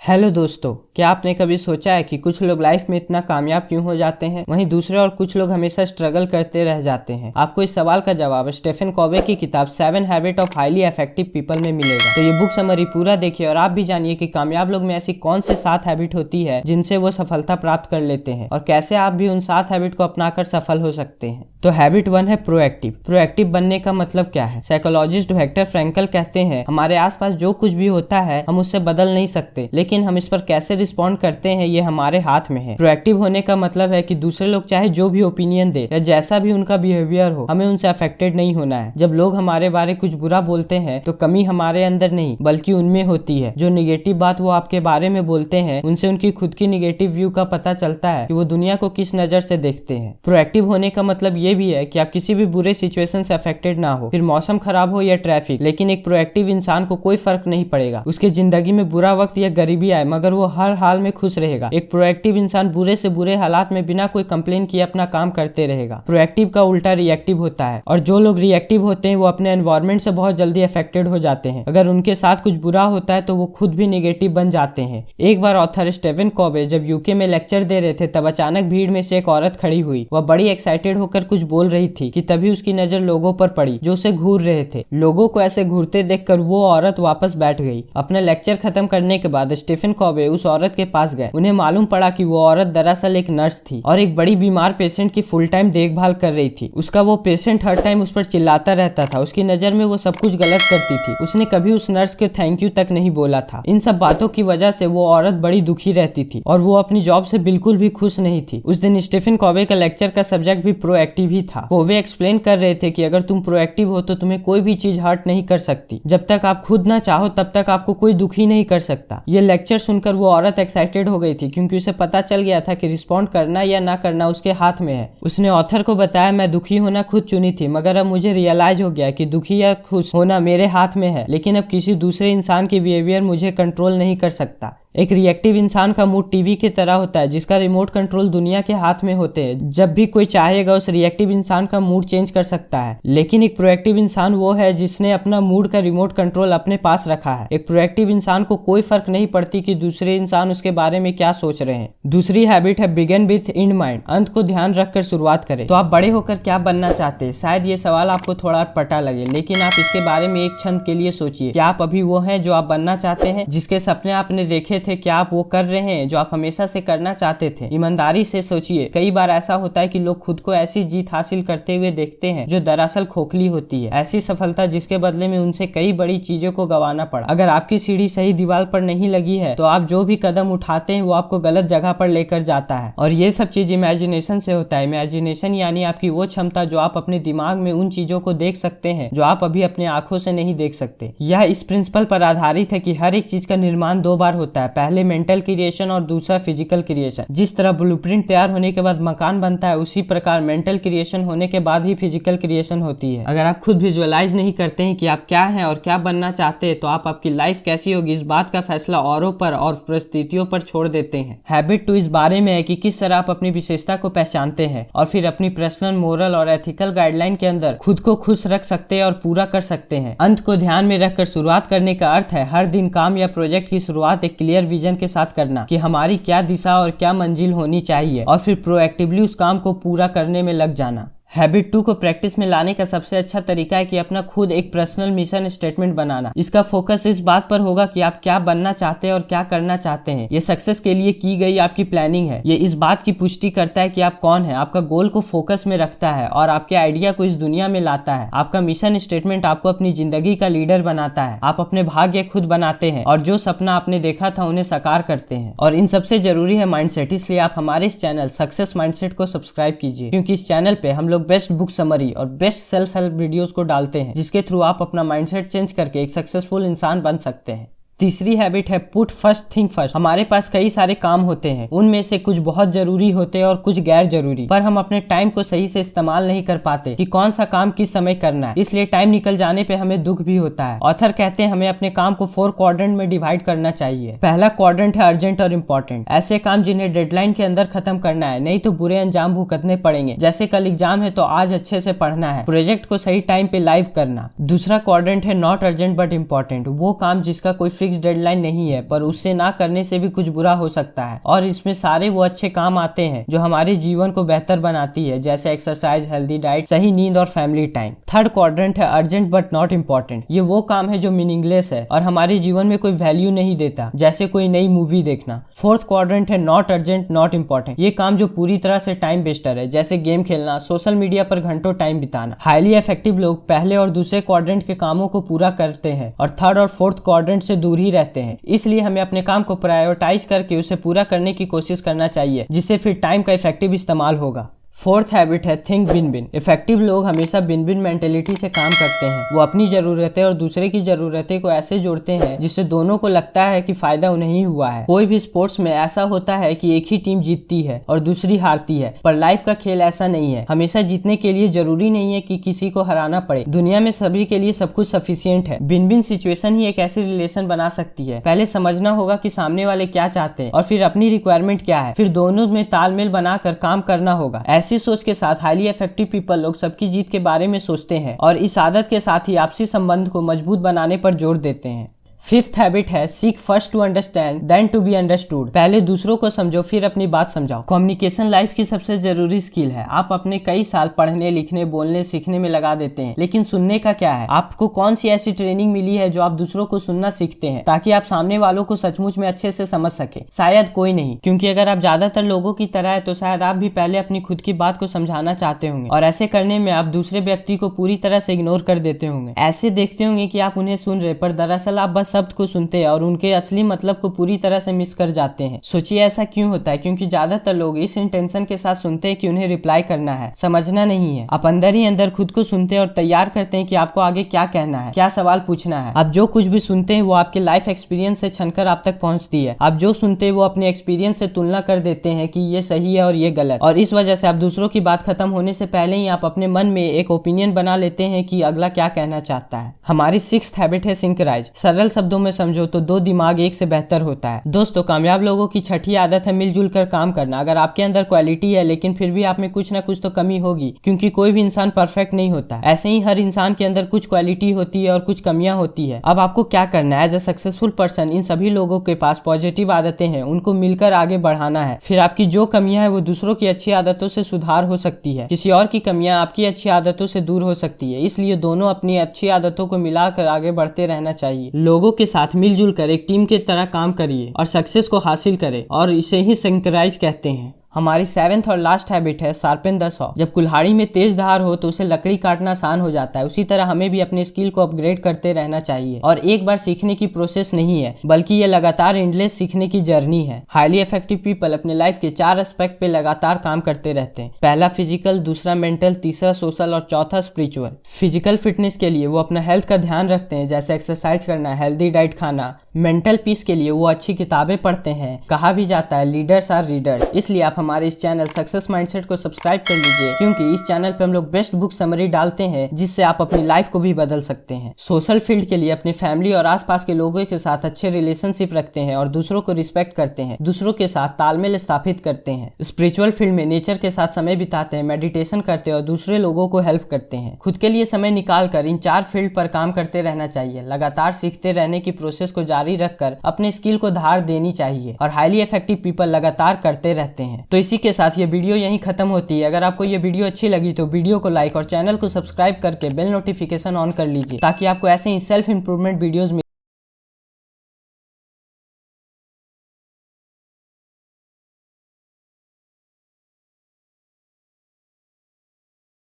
Hello दोस्तों, क्या आपने कभी सोचा है कि कुछ लोग लाइफ में इतना कामयाब क्यों हो जाते हैं, वहीं दूसरे और कुछ लोग हमेशा स्ट्रगल करते रह जाते हैं। आपको इस सवाल का जवाब स्टीफन कॉवे की किताब 7 habit of highly effective people में मिलेगा। तो ये बुक समरी पूरा देखिए और आप भी जानिए कि कामयाब लोग में ऐसी कौन से 7 हैबिट होती है जिनसे वो सफलता प्राप्त कर लेते हैं और कैसे आप भी उन 7 हैबिट को अपनाकर सफल हो सकते हैं। तो हैबिट 1 है प्रोएक्टिव। प्रोएक्टिव बनने का मतलब क्या है? साइकोलॉजिस्ट विक्टर फ्रैंकल कहते हैं, हमारे आसपास जो कुछ भी होता है हम उससे बदल नहीं सकते, लेकिन हम इस पर कैसे रिस्पॉन्ड करते हैं ये हमारे हाथ में है। प्रोएक्टिव होने का मतलब है कि दूसरे लोग चाहे जो भी ओपिनियन दे या जैसा भी उनका बिहेवियर हो, हमें उनसे अफेक्टेड नहीं होना है। जब लोग हमारे बारे कुछ बुरा बोलते हैं तो कमी हमारे अंदर नहीं बल्कि उनमें होती है। जो निगेटिव बात वो आपके बारे में बोलते हैं उनसे उनकी खुद की निगेटिव व्यू का पता चलता है कि वो दुनिया को किस नजर से देखते हैं। प्रोएक्टिव होने का मतलब ये भी है कि आप किसी भी बुरे सिचुएशन से अफेक्टेड ना हो, फिर मौसम खराब हो या ट्रैफिक, लेकिन एक प्रोएक्टिव इंसान को कोई फर्क नहीं पड़ेगा उसके जिंदगी में बुरा वक्त या गरीबी आए, मगर वो हर हाल में खुश रहेगा। एक प्रोएक्टिव इंसान बुरे से बुरे हालात में बिना कोई कंप्लेन किए अपना काम करते रहेगा। प्रोएक्टिव का उल्टा रिएक्टिव होता है, और जो लोग रिएक्टिव होते हैं वो अपने एनवायरनमेंट से बहुत जल्दी अफेक्टेड हो जाते हैं। अगर उनके साथ कुछ बुरा होता है तो वो खुद भी नेगेटिव बन जाते हैं। एक बार ऑथर स्टीफन कॉवे जब यूके में लेक्चर दे रहे थे तब अचानक भीड़ में से एक औरत खड़ी हुई। वह बड़ी एक्साइटेड होकर कुछ बोल रही थी कि तभी उसकी नजर लोगों पर पड़ी जो उसे घूर रहे थे। लोगों को ऐसे घूरते देखकर वो औरत वापस बैठ गई। अपना लेक्चर खत्म करने के बाद स्टीफन कॉवे उस औरत के पास गए। उन्हें मालूम पड़ा कि वो औरत दरअसल एक नर्स थी और एक बड़ी बीमार पेशेंट की फुल टाइम देखभाल कर रही थी। उसका वो पेशेंट हर टाइम उस पर चिल्लाता रहता था। उसकी नजर में वो सब कुछ गलत करती थी। उसने कभी उस नर्स को थैंक यू तक नहीं बोला था। इन सब बातों की वजह से वो औरत बड़ी दुखी रहती थी और वो अपनी जॉब से बिल्कुल भी खुश नहीं थी। उस दिन स्टीफन कॉवे का लेक्चर का सब्जेक्ट भी प्रोएक्टिव ही था। कॉवे एक्सप्लेन कर रहे थे कि अगर तुम प्रोएक्टिव हो तो तुम्हें कोई भी चीज हर्ट नहीं कर सकती। जब तक आप खुद ना चाहो तब तक आपको कोई दुखी नहीं कर सकता। ये लेक्चर सुनकर वो औरत एक्साइटेड हो गई थी क्योंकि उसे पता चल गया था कि रिस्पॉन्ड करना या ना करना उसके हाथ में है। उसने ऑथर को बताया, मैं दुखी होना खुद चुनी थी, मगर अब मुझे रियलाइज हो गया कि दुखी या खुश होना मेरे हाथ में है, लेकिन अब किसी दूसरे इंसान के बिहेवियर मुझे कंट्रोल नहीं कर सकता। एक रिएक्टिव इंसान का मूड टीवी की तरह होता है जिसका रिमोट कंट्रोल दुनिया के हाथ में होते हैं। जब भी कोई चाहेगा उस रिएक्टिव इंसान का मूड चेंज कर सकता है, लेकिन एक प्रोएक्टिव इंसान वो है जिसने अपना मूड का रिमोट कंट्रोल अपने पास रखा है। एक प्रोएक्टिव इंसान को कोई फर्क नहीं पड़ती कि दूसरे इंसान उसके बारे में क्या सोच रहे हैं। दूसरी हैबिट है बिगिन विथ इन माइंड। अंत को ध्यान रखकर शुरुआत करें। तो आप बड़े होकर क्या बनना चाहते हैं? शायद ये सवाल आपको थोड़ा अटपटा लगे, लेकिन आप इसके बारे में एक क्षण के लिए सोचिए। क्या आप अभी वो हैं जो आप बनना चाहते हैं? जिसके सपने आपने देखे थे, क्या आप वो कर रहे हैं जो आप हमेशा से करना चाहते थे? ईमानदारी से सोचिए। कई बार ऐसा होता है कि लोग खुद को ऐसी जीत हासिल करते हुए देखते हैं जो दरअसल खोखली होती है। ऐसी सफलता जिसके बदले में उनसे कई बड़ी चीजों को गंवाना पड़ा। अगर आपकी सीढ़ी सही दीवार पर नहीं लगी है तो आप जो भी कदम उठाते हैं वो आपको गलत जगह पर लेकर जाता है, और ये सब चीज इमेजिनेशन से होता है। इमेजिनेशन यानी आपकी वो क्षमता जो आप अपने दिमाग में उन चीजों को देख सकते हैं जो आप अभी अपने आंखों से नहीं देख सकते। यह इस प्रिंसिपल पर आधारित है कि हर एक चीज का निर्माण 2 बार होता है, पहले मेंटल क्रिएशन और दूसरा फिजिकल क्रिएशन। जिस तरह ब्लूप्रिंट तैयार होने के बाद मकान बनता है, उसी प्रकार मेंटल क्रिएशन होने के बाद ही फिजिकल क्रिएशन होती है। अगर आप खुद विजुअलाइज नहीं करते हैं कि आप क्या हैं और क्या बनना चाहते हैं, तो आप आपकी लाइफ कैसी होगी इस बात का फैसला औरों पर और परिस्थितियों पर छोड़ देते हैं। हैबिट 2 इस बारे में है कि किस तरह आप अपनी विशेषता को पहचानते हैं और फिर अपनी पर्सनल, मोरल और एथिकल गाइडलाइन के अंदर खुद को खुश रख सकते हैं और पूरा कर सकते हैं। अंत को ध्यान में रखकर शुरुआत करने का अर्थ है हर दिन काम या प्रोजेक्ट की शुरुआत एक क्लियर विजन के साथ करना कि हमारी क्या दिशा और क्या मंजिल होनी चाहिए, और फिर प्रोएक्टिवली उस काम को पूरा करने में लग जाना। हैबिट 2 को प्रैक्टिस में लाने का सबसे अच्छा तरीका है कि अपना खुद एक पर्सनल मिशन स्टेटमेंट बनाना। इसका फोकस इस बात पर होगा कि आप क्या बनना चाहते हैं और क्या करना चाहते हैं। ये सक्सेस के लिए की गई आपकी प्लानिंग है। ये इस बात की पुष्टि करता है कि आप कौन है, आपका गोल को फोकस में रखता है और आपके आइडिया को इस दुनिया में लाता है। आपका मिशन स्टेटमेंट आपको अपनी जिंदगी का लीडर बनाता है। आप अपने भाग्य खुद बनाते हैं और जो सपना आपने देखा था उन्हें साकार करते हैं। और इन सबसे जरूरी है माइंडसेट, इसलिए आप हमारे इस चैनल सक्सेस माइंडसेट को सब्सक्राइब कीजिए, क्योंकि इस चैनल पे हम लोग बेस्ट बुक समरी और बेस्ट सेल्फ हेल्प वीडियोस को डालते हैं, जिसके थ्रू आप अपना माइंडसेट चेंज करके एक सक्सेसफुल इंसान बन सकते हैं। तीसरी हैबिट है पुट फर्स्ट थिंग फर्स्ट। हमारे पास कई सारे काम होते हैं, उनमें से कुछ बहुत जरूरी होते हैं और कुछ गैर जरूरी, पर हम अपने टाइम को सही से इस्तेमाल नहीं कर पाते कि कौन सा काम किस समय करना है। इसलिए टाइम निकल जाने पे हमें दुख भी होता है। ऑथर कहते हैं हमें अपने काम को 4 क्वाड्रेंट में डिवाइड करना चाहिए। पहला क्वाड्रेंट है अर्जेंट और इम्पोर्टेंट। ऐसे काम जिन्हें डेडलाइन के अंदर खत्म करना है, नहीं तो बुरे अंजाम भुगतने पड़ेंगे। जैसे कल एग्जाम है तो आज अच्छे से पढ़ना है, प्रोजेक्ट को सही टाइम पे लाइव करना। दूसरा क्वाड्रेंट है नॉट अर्जेंट बट इम्पोर्टेंट। वो काम जिसका कोई फिक्स फिक्स डेडलाइन नहीं है, पर उससे ना करने से भी कुछ बुरा हो सकता है और इसमें सारे वो अच्छे काम आते हैं जो हमारे जीवन को बेहतर बनाती है, जैसे एक्सरसाइज, हेल्दी डाइट, सही नींद और फैमिली टाइम। थर्ड क्वाड्रेंट है अर्जेंट बट नॉट इम्पोर्टेंट। ये वो काम है जो मीनिंगलेस है और हमारे जीवन में कोई वैल्यू नहीं देता, जैसे कोई नई मूवी देखना। फोर्थ क्वाड्रेंट है नॉट अर्जेंट नॉट इम्पोर्टेंट। ये काम जो पूरी तरह से टाइम वेस्टर है, जैसे गेम खेलना, सोशल मीडिया पर घंटों टाइम बिताना। हाईली इफेक्टिव लोग पहले और दूसरे क्वाड्रेंट के कामों को पूरा करते हैं और थर्ड और फोर्थ क्वाड्रेंट से दूर ही रहते हैं। इसलिए हमें अपने काम को प्रायोरिटाइज करके उसे पूरा करने की कोशिश करना चाहिए, जिससे फिर टाइम का इफेक्टिव इस्तेमाल होगा। फोर्थ हैबिट है थिंक बिन बिन। इफेक्टिव लोग हमेशा बिन बिन मेंटेलिटी से काम करते हैं। वो अपनी जरूरतें और दूसरे की जरूरतें को ऐसे जोड़ते हैं जिससे दोनों को लगता है कि फायदा उन्हें ही हुआ है। कोई भी स्पोर्ट्स में ऐसा होता है कि एक ही टीम जीतती है और दूसरी हारती है, पर लाइफ का खेल ऐसा नहीं है। हमेशा जीतने के लिए जरूरी नहीं है कि किसी को हराना पड़े। दुनिया में सभी के लिए सब कुछ सफिशिएंट है। बिन बिन सिचुएशन ही एक ऐसी रिलेशन बना सकती है। पहले समझना होगा कि सामने वाले क्या चाहते हैं और फिर अपनी रिक्वायरमेंट क्या है, फिर दोनों में तालमेल बनाकर काम करना होगा। ऐसी सोच के साथ हाईली इफेक्टिव पीपल लोग सबकी जीत के बारे में सोचते हैं और इस आदत के साथ ही आपसी संबंध को मजबूत बनाने पर जोर देते हैं। फिफ्थ हैबिट है seek first to understand then to be understood. पहले दूसरों को समझो फिर अपनी बात समझाओ। कम्युनिकेशन लाइफ की सबसे जरूरी स्किल है। आप अपने कई साल पढ़ने, लिखने, बोलने, सीखने में लगा देते हैं, लेकिन सुनने का क्या है? आपको कौन सी ऐसी ट्रेनिंग मिली है जो आप दूसरों को सुनना सीखते हैं ताकि आप सामने वालों को सचमुच में अच्छे से समझ सके? शायद कोई नहीं, क्योंकि अगर आप ज्यादातर लोगों की तरह है तो शायद आप भी पहले अपनी खुद की बात को समझाना चाहते होंगे और ऐसे करने में आप दूसरे व्यक्ति को पूरी तरह से इग्नोर कर देते होंगे। ऐसे देखते होंगे कि आप उन्हें सुन रहे, पर दरअसल आप बस शब्द को सुनते हैं और उनके असली मतलब को पूरी तरह से मिस कर जाते हैं। सोचिए ऐसा क्यों होता है? क्योंकि ज्यादातर लोग इस इंटेंशन के साथ सुनते हैं कि उन्हें रिप्लाई करना है, समझना नहीं है। आप अंदर ही अंदर खुद को सुनते हैं और तैयार करते हैं कि आपको आगे क्या कहना है, क्या सवाल पूछना है। आप जो कुछ भी सुनते हैं वो आपके लाइफ एक्सपीरियंस से छनकर आप तक पहुंचती है। आप जो सुनते हैं वो अपने एक्सपीरियंस से तुलना कर देते हैं कि ये सही है और ये गलत, और इस वजह से आप दूसरों की बात खत्म होने से पहले ही आप अपने मन में एक ओपिनियन बना लेते हैं कि अगला क्या कहना चाहता है। हमारी सिक्स्थ हैबिट है सिंक्राइज। सरल शब्दों में समझो तो दो दिमाग एक से बेहतर होता है। दोस्तों, कामयाब लोगों की छठी आदत है मिलजुल कर काम करना। अगर आपके अंदर क्वालिटी है लेकिन फिर भी आप में कुछ ना कुछ तो कमी होगी, क्योंकि कोई भी इंसान परफेक्ट नहीं होता। ऐसे ही हर इंसान के अंदर कुछ क्वालिटी होती है और कुछ कमियां होती है। अब आपको क्या करना है? एज अ सक्सेसफुल पर्सन इन सभी लोगों के पास पॉजिटिव आदतें हैं, उनको मिलकर आगे बढ़ाना है। फिर आपकी जो कमियां है वो दूसरों की अच्छी आदतों से सुधार हो सकती है, किसी और की कमियां आपकी अच्छी आदतों से दूर हो सकती है। इसलिए दोनों अपनी अच्छी आदतों को मिलाकर आगे बढ़ते रहना चाहिए। लोगों के साथ मिलजुल कर एक टीम की तरह काम करिए और सक्सेस को हासिल करें, और इसे ही सिंक्राइज कहते हैं। हमारी सेवेंथ और लास्ट हैबिट है शार्पन द सॉ। जब कुल्हाड़ी में तेज धार हो तो उसे लकड़ी काटना आसान हो जाता है, उसी तरह हमें भी अपने स्किल को अपग्रेड करते रहना चाहिए। और एक बार सीखने की प्रोसेस नहीं है, बल्कि ये लगातार एंडलेस सीखने की जर्नी है। हाईली इफेक्टिव पीपल अपने लाइफ के 4 एस्पेक्ट पे लगातार काम करते रहते हैं। पहला फिजिकल, दूसरा मेंटल, तीसरा सोशल और चौथा स्पिरिचुअल। फिजिकल फिटनेस के लिए वो अपना हेल्थ का ध्यान रखते हैं, जैसे एक्सरसाइज करना, हेल्दी डाइट खाना। मेंटल पीस के लिए वो अच्छी किताबें पढ़ते हैं। कहा भी जाता है लीडर्स आर रीडर्स। इसलिए आप हमारे इस चैनल सक्सेस माइंडसेट को सब्सक्राइब कर लीजिए, क्योंकि इस चैनल पे हम लोग बेस्ट बुक समरी डालते हैं जिससे आप अपनी लाइफ को भी बदल सकते हैं। सोशल फील्ड के लिए अपनी फैमिली और आसपास के लोगों के साथ अच्छे रिलेशनशिप रखते हैं और दूसरों को रिस्पेक्ट करते हैं, दूसरों के साथ तालमेल स्थापित करते हैं। स्पिरिचुअल फील्ड में नेचर के साथ समय बिताते हैं, मेडिटेशन करते हैं और दूसरे लोगों को हेल्प करते हैं। खुद के लिए समय निकाल कर इन 4 फील्ड पर काम करते रहना चाहिए। लगातार सीखते रहने की प्रोसेस को जारी रखकर अपने स्किल को धार देनी चाहिए, और हाईली इफेक्टिव पीपल लगातार करते रहते हैं। तो इसी के साथ ये वीडियो यहीं खत्म होती है। अगर आपको ये वीडियो अच्छी लगी तो वीडियो को लाइक और चैनल को सब्सक्राइब करके बेल नोटिफिकेशन ऑन कर लीजिए, ताकि आपको ऐसे ही सेल्फ इंप्रूवमेंट वीडियोस